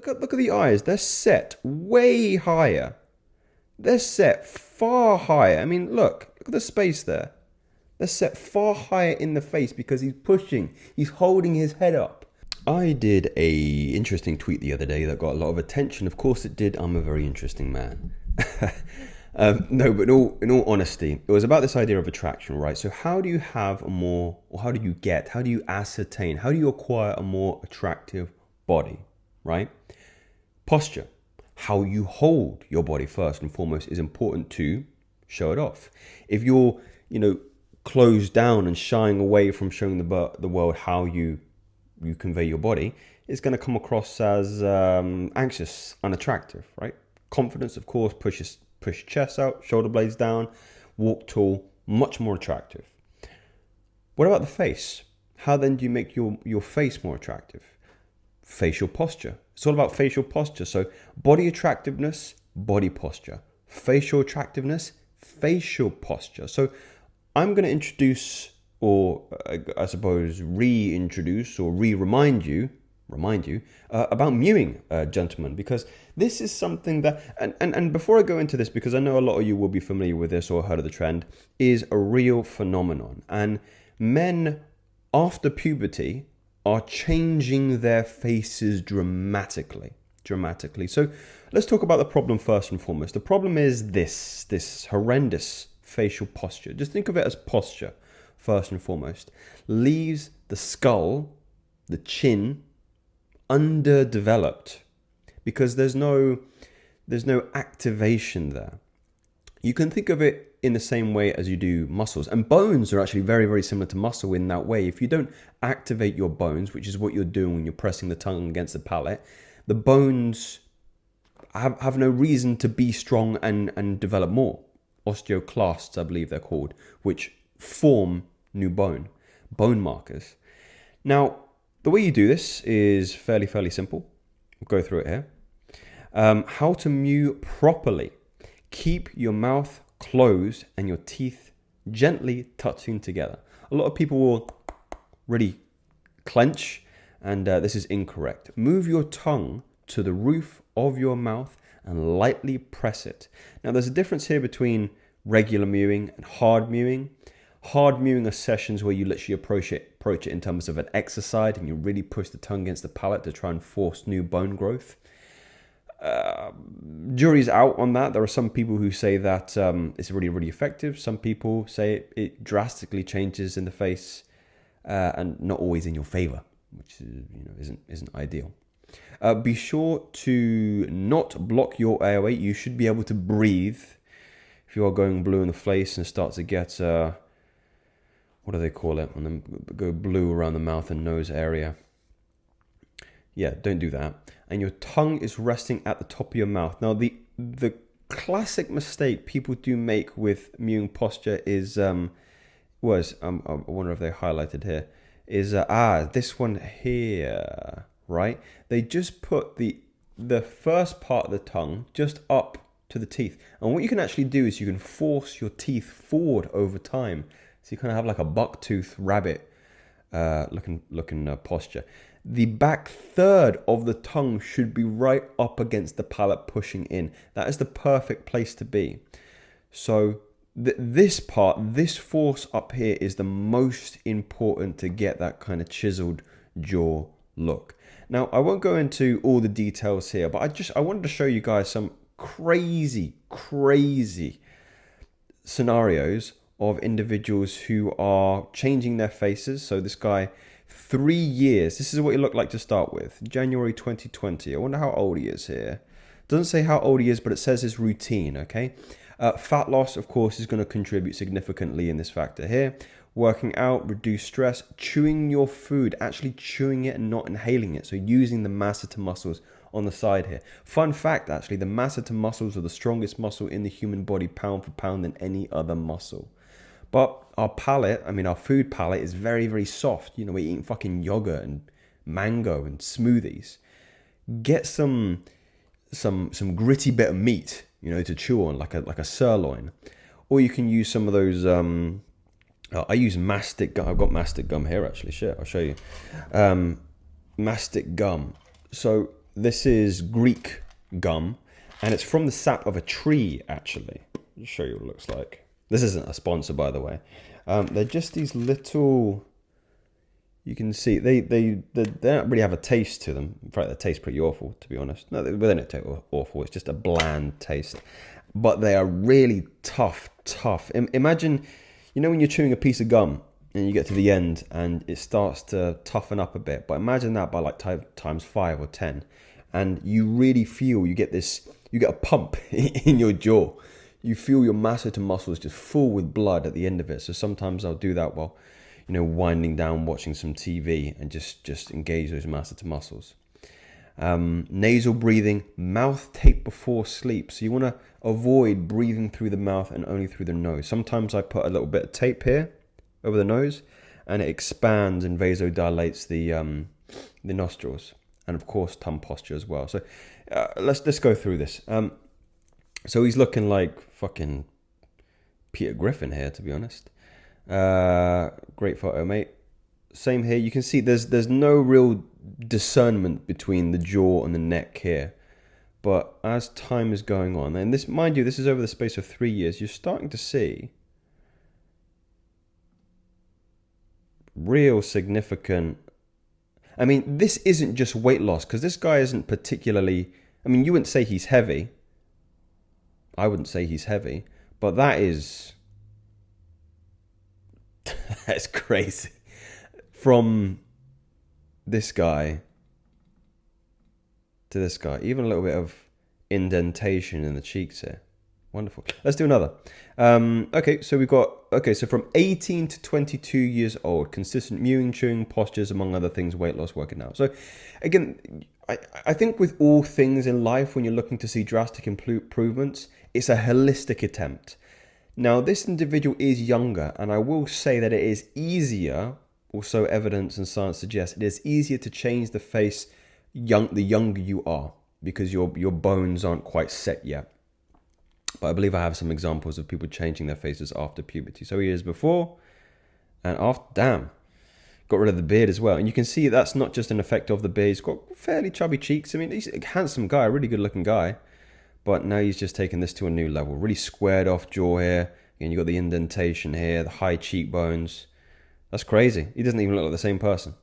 Look at the eyes. They're set way higher. They're set far higher. I mean, look at the space there. They're set far higher in the face because he's pushing. He's holding his head up. I did a interesting tweet the other day that got a lot of attention. Of course it did. I'm a very interesting man. No, but in all honesty, it was about this idea of attraction, right? So how do you have a more, or how do you ascertain, how do you acquire a more attractive body, right? Posture. How you hold your body first and foremost is important to show it off. If you're, closed down and shying away from showing the world how you convey your body, it's going to come across as anxious, unattractive, right? Confidence, of course, push chest out, shoulder blades down, walk tall, much more attractive. What about the face? How then do you make your face more attractive? Facial posture. It's all about facial posture. So body attractiveness, body posture. Facial attractiveness, facial posture. So I'm going to introduce, or I suppose reintroduce or remind you about mewing, gentlemen, because this is something that, and before I go into this, because I know a lot of you will be familiar with this or heard of the trend, is a real phenomenon. And men after puberty are changing their faces dramatically. So let's talk about the problem first and foremost. The problem is this horrendous facial posture. Just think of it as posture first and foremost. Leaves the skull, the chin, underdeveloped because there's no activation there. You can think of it in the same way as you do muscles, and bones are actually very, very similar to muscle in that way. If you don't activate your bones, which is what you're doing when you're pressing the tongue against the palate, the bones have no reason to be strong and develop more. Osteoclasts, I believe they're called, which form new bone markers. Now, the way you do this is fairly simple. We'll go through it here. How to mew properly. Keep your mouth closed and your teeth gently touching together. A lot of people will really clench, and this is incorrect. Move your tongue to the roof of your mouth and lightly press it. Now, there's a difference here between regular mewing and hard mewing. Hard mewing are sessions where you literally approach it in terms of an exercise and you really push the tongue against the palate to try and force new bone growth. Jury's out on that. There are some people who say that it's really, really effective. Some people say it drastically changes in the face and not always in your favor, which isn't ideal. Be sure to not block your airway. You should be able to breathe. If you are going blue in the face and start to get what do they call it? And then go blue around the mouth and nose area. Yeah, don't do that. And your tongue is resting at the top of your mouth. Now, the classic mistake people do make with mewing posture is I wonder if they highlighted here, is this one here, right? They just put the first part of the tongue just up to the teeth. And what you can actually do is you can force your teeth forward over time. So you kind of have like a bucktooth rabbit looking posture. The back third of the tongue should be right up against the palate, pushing in. That is the perfect place to be. So this force up here is the most important to get that kind of chiseled jaw look. Now, I won't go into all the details here, but I wanted to show you guys some crazy scenarios of individuals who are changing their faces. So this guy, 3 years. This is what he looked like to start with. January 2020. I wonder how old he is here. Doesn't say how old he is, but it says his routine, okay? Fat loss, of course, is going to contribute significantly in this factor here. Working out, reduce stress, chewing your food, actually chewing it and not inhaling it. So using the masseter muscles on the side here. Fun fact, actually, the masseter muscles are the strongest muscle in the human body, pound for pound, than any other muscle. But our palate, our food palate is very, very soft. We're eating fucking yogurt and mango and smoothies. Get some gritty bit of meat, to chew on, like a sirloin. Or you can use some of those, I use Mastic Gum. I've got Mastic Gum here, actually. Shit, I'll show you. Mastic Gum. So this is Greek gum, and it's from the sap of a tree, actually. I'll show you what it looks like. This isn't a sponsor, by the way. They're just these little... You can see they don't really have a taste to them. In fact, they taste pretty awful, to be honest. No, they don't taste awful. It's just a bland taste. But they are really tough. Imagine, you know when you're chewing a piece of gum and you get to the end and it starts to toughen up a bit. But imagine that by like times 5 or 10. And you really feel, you get a pump in your jaw. You feel your masseter muscles just full with blood at the end of it. So sometimes I'll do that while, winding down, watching some TV, and just engage those masseter muscles. Nasal breathing, mouth tape before sleep. So you want to avoid breathing through the mouth and only through the nose. Sometimes I put a little bit of tape here over the nose, and it expands and vasodilates the nostrils, and of course tongue posture as well. So let's go through this. So he's looking like fucking Peter Griffin here, to be honest. Great photo, mate. Same here. You can see there's no real discernment between the jaw and the neck here. But as time is going on, and this, mind you, this is over the space of 3 years, you're starting to see real significant... I mean, this isn't just weight loss, because this guy isn't particularly... I mean, you wouldn't say he's heavy. I wouldn't say he's heavy. But that is... That's crazy. From this guy to this guy. Even a little bit of indentation in the cheeks here. Wonderful. Let's do another. Okay, so from 18 to 22 years old, consistent mewing, chewing, postures, among other things, weight loss, working out. So again, I think with all things in life, when you're looking to see drastic improvements, it's a holistic attempt. Now, this individual is younger, and I will say that it is easier, also evidence and science suggests it is easier to change the face the younger you are, because your bones aren't quite set yet. But I believe I have some examples of people changing their faces after puberty. So he is before and after. Damn. Got rid of the beard as well. And you can see that's not just an effect of the beard. He's got fairly chubby cheeks. I mean, he's a handsome guy, a really good looking guy. But now he's just taken this to a new level. Really squared off jaw here. Again, you've got the indentation here, the high cheekbones. That's crazy. He doesn't even look like the same person.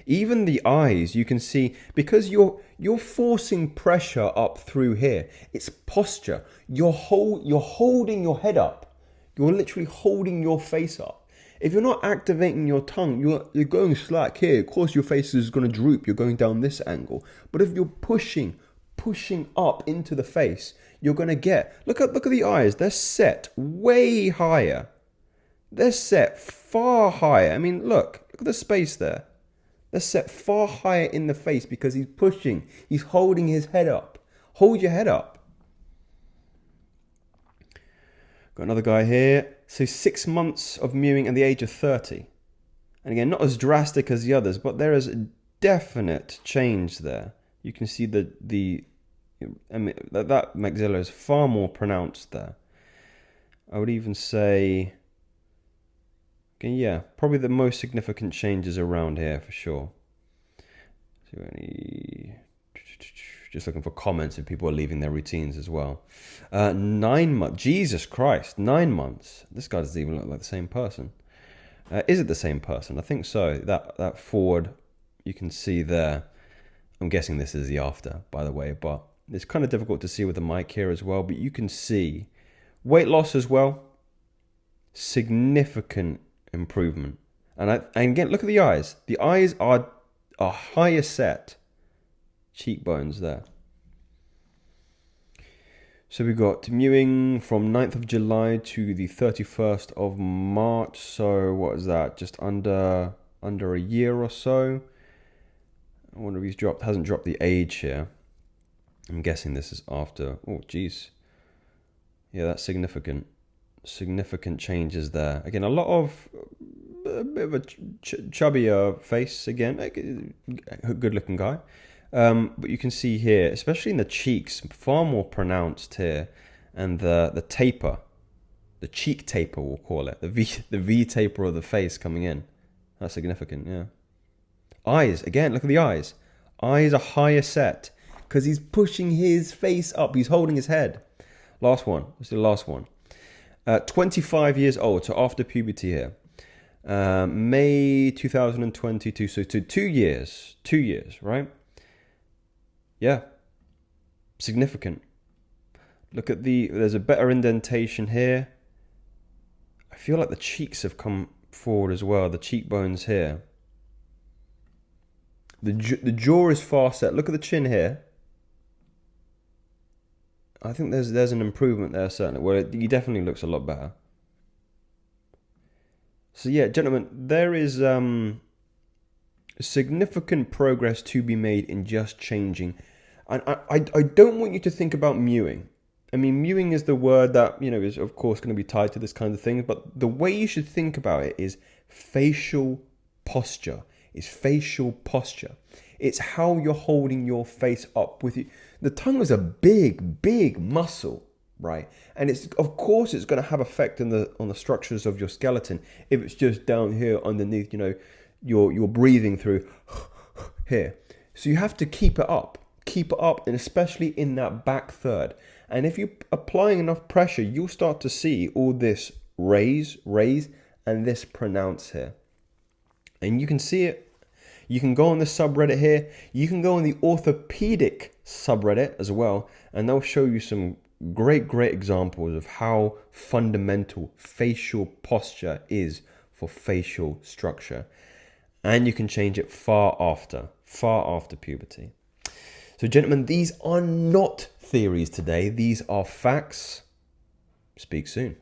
Even the eyes, you can see, because you're forcing pressure up through here. It's posture. You're holding your head up. You're literally holding your face up. If you're not activating your tongue, you're going slack here. Of course, your face is going to droop. You're going down this angle. But if you're pushing up into the face, you're going to get... Look at the eyes. They're set way higher. They're set far higher. I mean, look at the space there. They're set far higher in the face because he's pushing. He's holding his head up. Hold your head up. Got another guy here. So 6 months of mewing at the age of 30. And again, not as drastic as the others, but there is a definite change there. You can see that maxilla is far more pronounced there. I would even say... Yeah, probably the most significant changes around here for sure. So just looking for comments if people are leaving their routines as well. 9 months. Jesus Christ, 9 months. This guy doesn't even look like the same person. Is it the same person? I think so. That forward, you can see there. I'm guessing this is the after, by the way, but it's kind of difficult to see with the mic here as well. But you can see weight loss as well. Significant improvement. And again, look at the eyes. The eyes are higher set. Cheekbones there. So we got mewing from 9th of July to the 31st of March. So what is that? Just under a year or so. I wonder if he's hasn't dropped the age here. I'm guessing this is after. Oh, geez. Yeah, that's significant. Significant changes there. Again, a bit of a chubbier face again. A good looking guy. But you can see here, especially in the cheeks, far more pronounced here. And the taper, the cheek taper we'll call it, the V taper of the face coming in. That's significant, yeah. Eyes, again, look at the eyes. Eyes are higher set. because he's pushing his face up. He's holding his head. Last one. Let's do the last one. 25 years old, so after puberty here. May 2022, so 2 years. 2 years, right? Yeah. Significant. Look at there's a better indentation here. I feel like the cheeks have come forward as well, the cheekbones here. The jaw is far set. Look at the chin here. I think there's an improvement there, certainly. Well, he definitely looks a lot better. So yeah, gentlemen, there is significant progress to be made in just changing. And I don't want you to think about mewing. I mean, mewing is the word that, is of course going to be tied to this kind of thing. But the way you should think about it is facial posture. It's facial posture. It's how you're holding your face up with you. The tongue is a big, big muscle, right? And it's of course it's going to have effect on the structures of your skeleton if it's just down here underneath, you're breathing through here. So you have to keep it up, and especially in that back third. And if you're applying enough pressure, you'll start to see all this raise, and this pronounce here. And you can see it. You can go on the subreddit here. You can go on the orthopedic subreddit as well. And they'll show you some great examples of how fundamental facial posture is for facial structure. And you can change it far after puberty. So gentlemen, these are not theories today. These are facts. Speak soon.